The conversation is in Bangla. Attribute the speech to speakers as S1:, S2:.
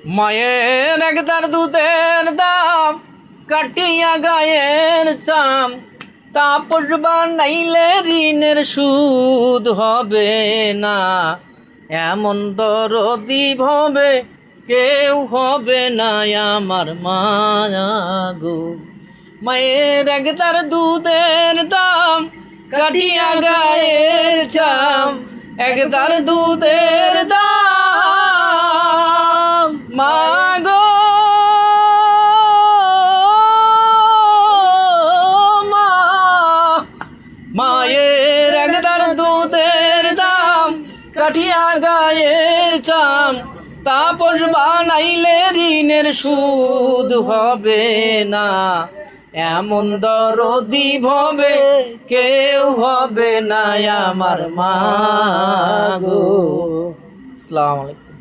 S1: মায়ের একদার দুধের দাম কাটিয়া গায়ের চাম, তাপস বানাইলে ঋণের সুদ হবে না। এমন দরদি হবে কেউ হবে না আমার মায়া গো। মায়ের একদার দুধের দাম কাটিয়া গায়ের চাম, একদার দুধের দাম মা গো মা। মায়ের একদার দুধের দাম কাটিয়া গায়ের চাম, তাপস বানাইলে ঋণের সুদ হবে না। এমন দরদি হবে কেউ হবে না আমার মা গো। আসসালামু আলাইকুম।